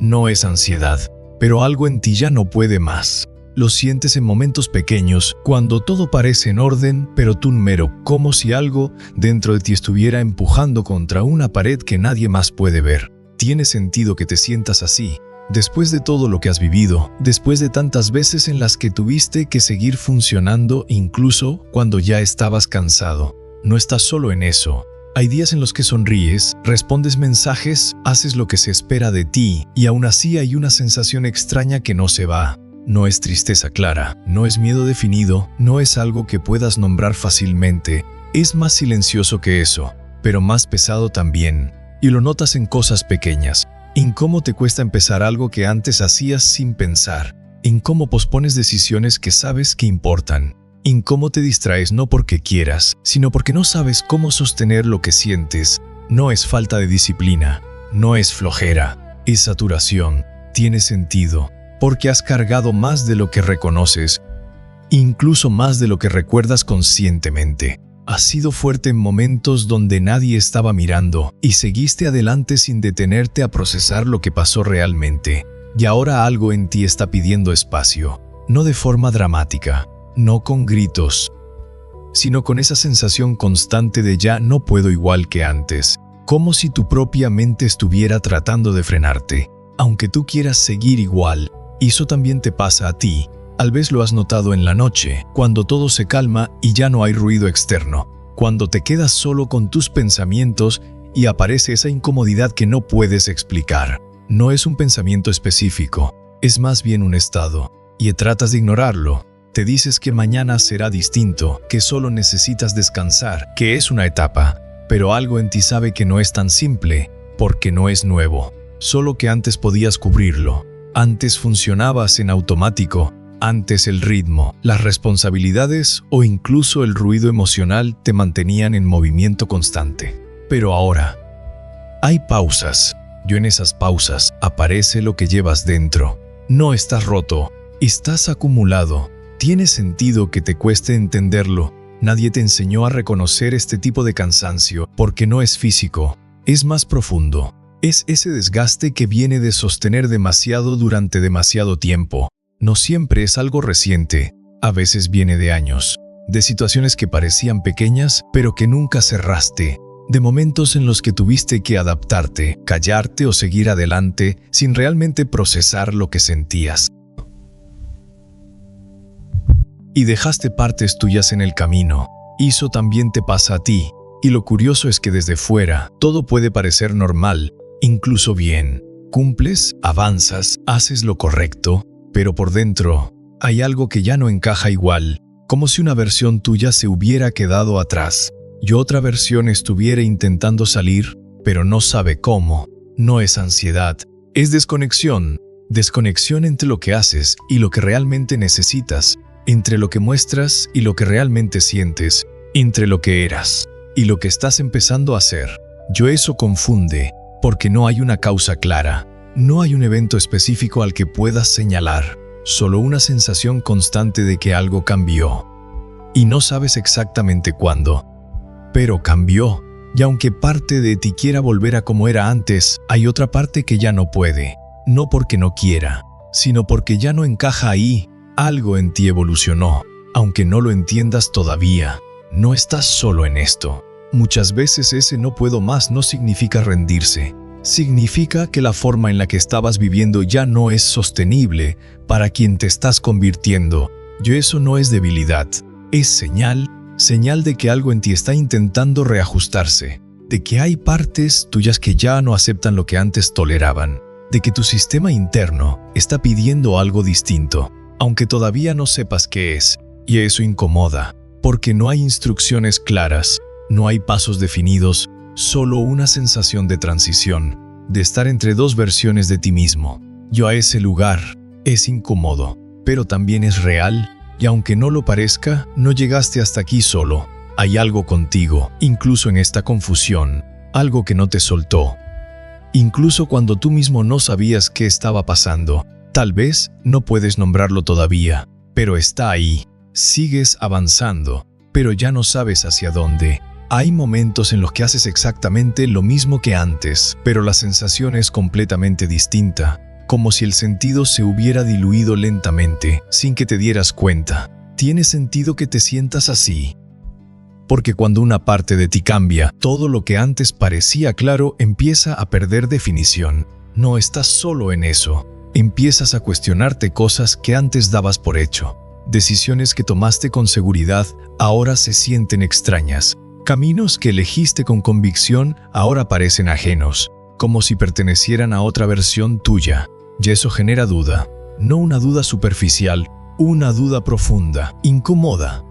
No es ansiedad, pero algo en ti ya no puede más. Lo sientes en momentos pequeños, cuando todo parece en orden, pero tú mero, como si algo dentro de ti estuviera empujando contra una pared que nadie más puede ver. Tiene sentido que te sientas así. Después de todo lo que has vivido, después de tantas veces en las que tuviste que seguir funcionando incluso cuando ya estabas cansado. No estás solo en eso. Hay días en los que sonríes, respondes mensajes, haces lo que se espera de ti y aún así hay una sensación extraña que no se va. No es tristeza clara, no es miedo definido, no es algo que puedas nombrar fácilmente. Es más silencioso que eso, pero más pesado también. Y lo notas en cosas pequeñas. En cómo te cuesta empezar algo que antes hacías sin pensar. En cómo pospones decisiones que sabes que importan. En cómo te distraes no porque quieras, sino porque no sabes cómo sostener lo que sientes. No es falta de disciplina, no es flojera, es saturación. Tiene sentido, porque has cargado más de lo que reconoces, incluso más de lo que recuerdas conscientemente. Has sido fuerte en momentos donde nadie estaba mirando y seguiste adelante sin detenerte a procesar lo que pasó realmente. Y ahora algo en ti está pidiendo espacio, no de forma dramática, no con gritos, sino con esa sensación constante de ya no puedo igual que antes, como si tu propia mente estuviera tratando de frenarte, aunque tú quieras seguir igual. Y eso también te pasa a ti. Tal vez lo has notado en la noche, cuando todo se calma y ya no hay ruido externo, cuando te quedas solo con tus pensamientos y aparece esa incomodidad que no puedes explicar. No es un pensamiento específico, es más bien un estado, y tratas de ignorarlo. Te dices que mañana será distinto, que solo necesitas descansar, que es una etapa, pero algo en ti sabe que no es tan simple, porque no es nuevo, solo que antes podías cubrirlo, antes funcionabas en automático. Antes el ritmo, las responsabilidades o incluso el ruido emocional te mantenían en movimiento constante. Pero ahora, hay pausas. Y en esas pausas aparece lo que llevas dentro. No estás roto, estás acumulado. Tiene sentido que te cueste entenderlo. Nadie te enseñó a reconocer este tipo de cansancio porque no es físico, es más profundo. Es ese desgaste que viene de sostener demasiado durante demasiado tiempo. No siempre es algo reciente, a veces viene de años, de situaciones que parecían pequeñas pero que nunca cerraste, de momentos en los que tuviste que adaptarte, callarte o seguir adelante sin realmente procesar lo que sentías. Y dejaste partes tuyas en el camino, eso también te pasa a ti, y lo curioso es que desde fuera todo puede parecer normal, incluso bien. Cumples, avanzas, haces lo correcto, pero por dentro, hay algo que ya no encaja igual, como si una versión tuya se hubiera quedado atrás, y otra versión estuviera intentando salir, pero no sabe cómo. No es ansiedad, es desconexión. Desconexión entre lo que haces y lo que realmente necesitas, entre lo que muestras y lo que realmente sientes, entre lo que eras y lo que estás empezando a hacer. Eso confunde, porque no hay una causa clara. No hay un evento específico al que puedas señalar, solo una sensación constante de que algo cambió. Y no sabes exactamente cuándo, pero cambió. Y aunque parte de ti quiera volver a como era antes, hay otra parte que ya no puede. No porque no quiera, sino porque ya no encaja ahí. Algo en ti evolucionó, aunque no lo entiendas todavía. No estás solo en esto. Muchas veces ese no puedo más no significa rendirse. Significa que la forma en la que estabas viviendo ya no es sostenible para quien te estás convirtiendo. Eso no es debilidad, es señal de que algo en ti está intentando reajustarse, de que hay partes tuyas que ya no aceptan lo que antes toleraban, de que tu sistema interno está pidiendo algo distinto, aunque todavía no sepas qué es, y eso incomoda, porque no hay instrucciones claras, no hay pasos definidos, solo una sensación de transición, de estar entre dos versiones de ti mismo. A ese lugar es incómodo, pero también es real, y aunque no lo parezca, no llegaste hasta aquí solo. Hay algo contigo, incluso en esta confusión, algo que no te soltó. Incluso cuando tú mismo no sabías qué estaba pasando, tal vez no puedes nombrarlo todavía, pero está ahí. Sigues avanzando, pero ya no sabes hacia dónde. Hay momentos en los que haces exactamente lo mismo que antes, pero la sensación es completamente distinta. como si el sentido se hubiera diluido lentamente, sin que te dieras cuenta. Tiene sentido que te sientas así, porque cuando una parte de ti cambia, todo lo que antes parecía claro empieza a perder definición. No estás solo en eso. Empiezas a cuestionarte cosas que antes dabas por hecho. Decisiones que tomaste con seguridad ahora se sienten extrañas. Caminos que elegiste con convicción ahora parecen ajenos, como si pertenecieran a otra versión tuya. Y eso genera duda. No una duda superficial, una duda profunda, incómoda,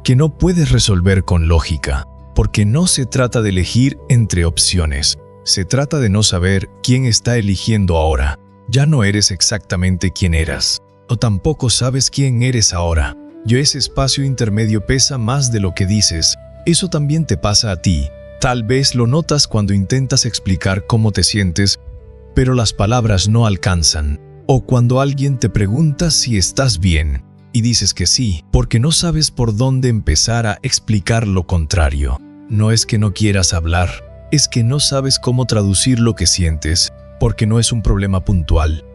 que no puedes resolver con lógica, porque no se trata de elegir entre opciones. Se trata de no saber quién está eligiendo ahora. Ya no eres exactamente quien eras, o tampoco sabes quién eres ahora. Y ese espacio intermedio pesa más de lo que dices. Eso también te pasa a ti. Tal vez lo notas cuando intentas explicar cómo te sientes, pero las palabras no alcanzan. O cuando alguien te pregunta si estás bien, y dices que sí, porque no sabes por dónde empezar a explicar lo contrario. No es que no quieras hablar, es que no sabes cómo traducir lo que sientes, porque no es un problema puntual.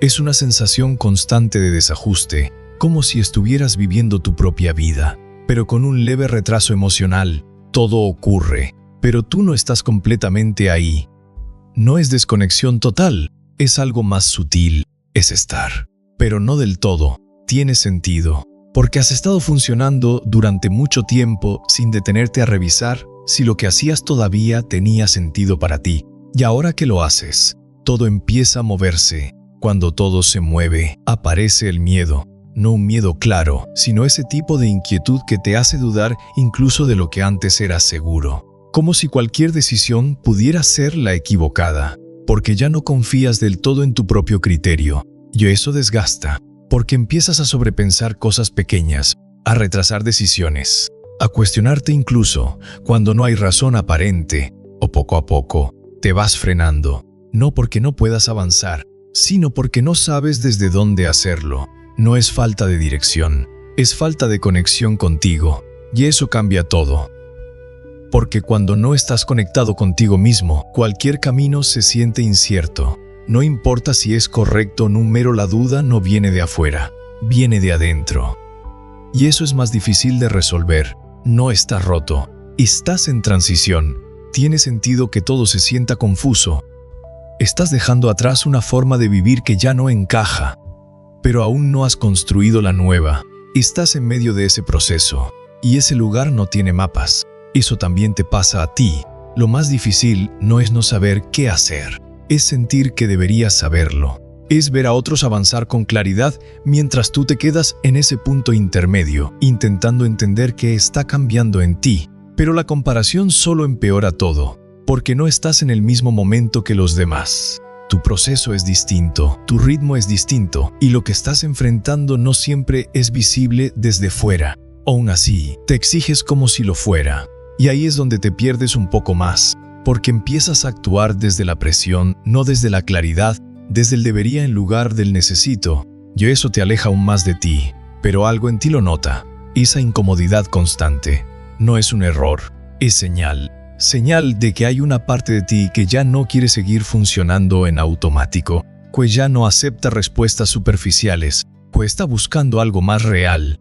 Es una sensación constante de desajuste, como si estuvieras viviendo tu propia vida, pero con un leve retraso emocional. Todo ocurre, pero tú no estás completamente ahí. No es desconexión total, es algo más sutil, es estar, pero no del todo. Tiene sentido, porque has estado funcionando durante mucho tiempo sin detenerte a revisar si lo que hacías todavía tenía sentido para ti. Y ahora que lo haces, todo empieza a moverse. Cuando todo se mueve, aparece el miedo. No un miedo claro, sino ese tipo de inquietud que te hace dudar incluso de lo que antes era seguro. Como si cualquier decisión pudiera ser la equivocada, porque ya no confías del todo en tu propio criterio. Y eso desgasta, porque empiezas a sobrepensar cosas pequeñas, a retrasar decisiones, a cuestionarte incluso cuando no hay razón aparente, o poco a poco te vas frenando, no porque no puedas avanzar, sino porque no sabes desde dónde hacerlo. No es falta de dirección, es falta de conexión contigo, y eso cambia todo. Porque cuando no estás conectado contigo mismo, cualquier camino se siente incierto. No importa si es correcto o número, la duda no viene de afuera, viene de adentro. Y eso es más difícil de resolver. No estás roto, estás en transición. Tiene sentido que todo se sienta confuso. Estás dejando atrás una forma de vivir que ya no encaja, pero aún no has construido la nueva. Estás en medio de ese proceso, y ese lugar no tiene mapas. Eso también te pasa a ti. Lo más difícil no es no saber qué hacer, es sentir que deberías saberlo. Es ver a otros avanzar con claridad mientras tú te quedas en ese punto intermedio, intentando entender qué está cambiando en ti. Pero la comparación solo empeora todo, porque no estás en el mismo momento que los demás. Tu proceso es distinto, tu ritmo es distinto, y lo que estás enfrentando no siempre es visible desde fuera. Aún así, te exiges como si lo fuera. Y ahí es donde te pierdes un poco más, porque empiezas a actuar desde la presión, no desde la claridad, desde el debería en lugar del necesito. Y eso te aleja aún más de ti, pero algo en ti lo nota. Esa incomodidad constante no es un error, es señal. Señal de que hay una parte de ti que ya no quiere seguir funcionando en automático, que ya no acepta respuestas superficiales, que está buscando algo más real,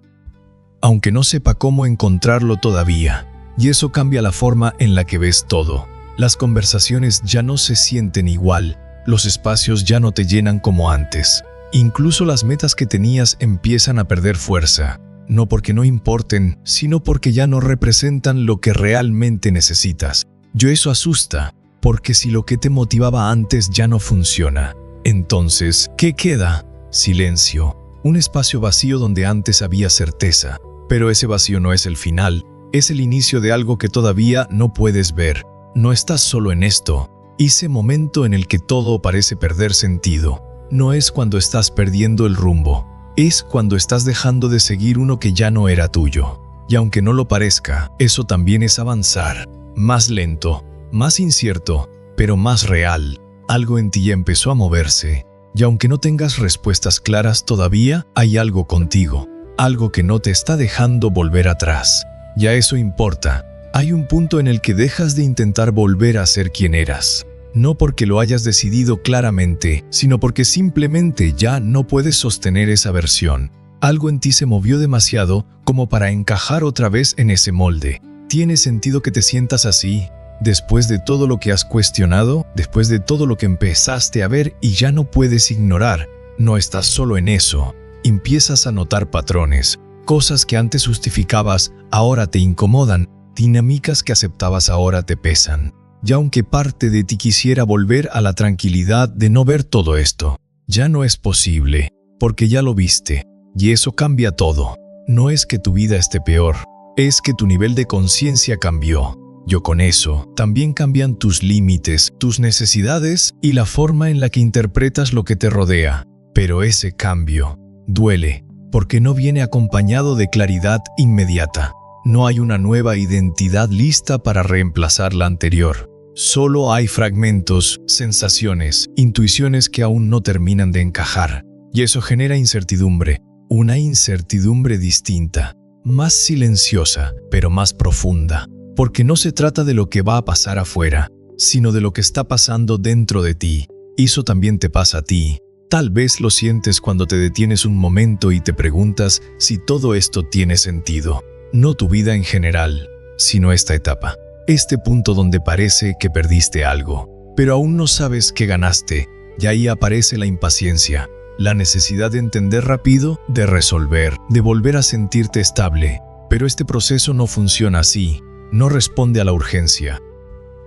aunque no sepa cómo encontrarlo todavía. Y eso cambia la forma en la que ves todo. Las conversaciones ya no se sienten igual, los espacios ya no te llenan como antes. Incluso las metas que tenías empiezan a perder fuerza. No porque no importen, sino porque ya no representan lo que realmente necesitas. Y eso asusta, porque si lo que te motivaba antes ya no funciona, entonces, ¿qué queda? Silencio, un espacio vacío donde antes había certeza. Pero ese vacío no es el final, es el inicio de algo que todavía no puedes ver. No estás solo en esto. Ese momento en el que todo parece perder sentido, no es cuando estás perdiendo el rumbo. Es cuando estás dejando de seguir uno que ya no era tuyo. Y aunque no lo parezca, eso también es avanzar. Más lento, más incierto, pero más real. Algo en ti ya empezó a moverse. Y aunque no tengas respuestas claras todavía, hay algo contigo. Algo que no te está dejando volver atrás. Ya eso importa. Hay un punto en el que dejas de intentar volver a ser quien eras. No porque lo hayas decidido claramente, sino porque simplemente ya no puedes sostener esa versión. Algo en ti se movió demasiado como para encajar otra vez en ese molde. ¿Tiene sentido que te sientas así? Después de todo lo que has cuestionado, después de todo lo que empezaste a ver y ya no puedes ignorar, no estás solo en eso. Empiezas a notar patrones, cosas que antes justificabas ahora te incomodan, dinámicas que aceptabas ahora te pesan. Y aunque parte de ti quisiera volver a la tranquilidad de no ver todo esto, ya no es posible, porque ya lo viste, y eso cambia todo. No es que tu vida esté peor, es que tu nivel de conciencia cambió. Yo con eso, también cambian tus límites, tus necesidades y la forma en la que interpretas lo que te rodea. Pero ese cambio duele, porque no viene acompañado de claridad inmediata. No hay una nueva identidad lista para reemplazar la anterior. Solo hay fragmentos, sensaciones, intuiciones que aún no terminan de encajar. Y eso genera incertidumbre, una incertidumbre distinta, más silenciosa, pero más profunda. Porque no se trata de lo que va a pasar afuera, sino de lo que está pasando dentro de ti. Eso también te pasa a ti. Tal vez lo sientes cuando te detienes un momento y te preguntas si todo esto tiene sentido. No tu vida en general, sino esta etapa. Este punto donde parece que perdiste algo, pero aún no sabes qué ganaste. Y ahí aparece la impaciencia, la necesidad de entender rápido, de resolver, de volver a sentirte estable. Pero este proceso no funciona así. No responde a la urgencia.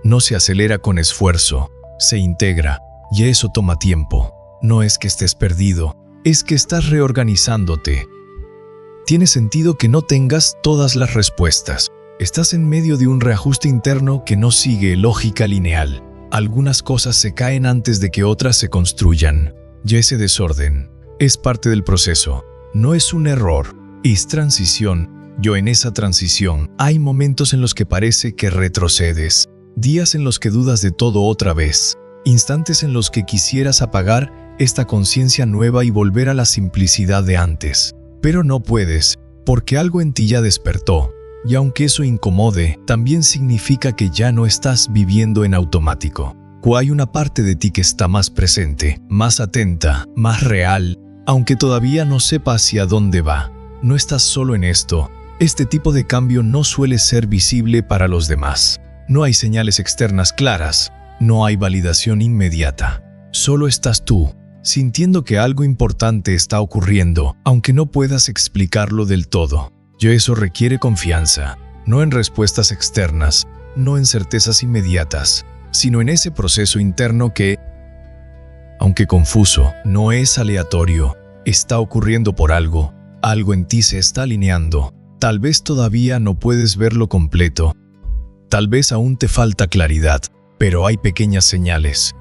No se acelera con esfuerzo, se integra, y eso toma tiempo. No es que estés perdido, es que estás reorganizándote. Tiene sentido que no tengas todas las respuestas. Estás en medio de un reajuste interno que no sigue lógica lineal. Algunas cosas se caen antes de que otras se construyan. Y ese desorden es parte del proceso. No es un error, es transición. En esa transición, hay momentos en los que parece que retrocedes, días en los que dudas de todo otra vez, instantes en los que quisieras apagar esta conciencia nueva y volver a la simplicidad de antes. Pero no puedes, porque algo en ti ya despertó, y aunque eso incomode, también significa que ya no estás viviendo en automático. Hay una parte de ti que está más presente, más atenta, más real, aunque todavía no sepa hacia dónde va. No estás solo en esto. Este tipo de cambio no suele ser visible para los demás. No hay señales externas claras, no hay validación inmediata. Solo estás tú, sintiendo que algo importante está ocurriendo, aunque no puedas explicarlo del todo. Y eso requiere confianza, no en respuestas externas, no en certezas inmediatas, sino en ese proceso interno que, aunque confuso, no es aleatorio, está ocurriendo por algo. Algo en ti se está alineando. Tal vez todavía no puedes verlo completo. Tal vez aún te falta claridad, pero hay pequeñas señales.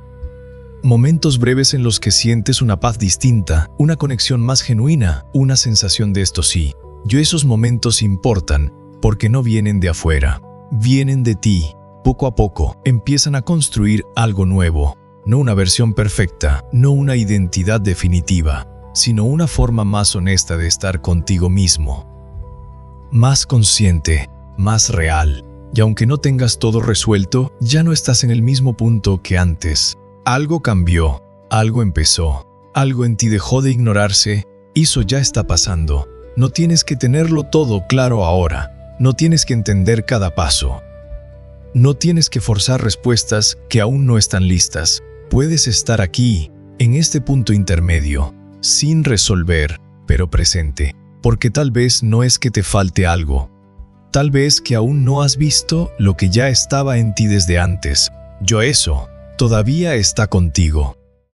Momentos breves en los que sientes una paz distinta, una conexión más genuina, una sensación de esto sí. Esos momentos importan, porque no vienen de afuera, vienen de ti. Poco a poco, empiezan a construir algo nuevo. No una versión perfecta, no una identidad definitiva, sino una forma más honesta de estar contigo mismo. Más consciente, más real. Y aunque no tengas todo resuelto, ya no estás en el mismo punto que antes. Algo cambió, algo empezó, algo en ti dejó de ignorarse, eso ya está pasando. No tienes que tenerlo todo claro ahora, no tienes que entender cada paso. No tienes que forzar respuestas que aún no están listas. Puedes estar aquí, en este punto intermedio, sin resolver, pero presente. Porque tal vez no es que te falte algo. Tal vez que aún no has visto lo que ya estaba en ti desde antes. Eso todavía está contigo.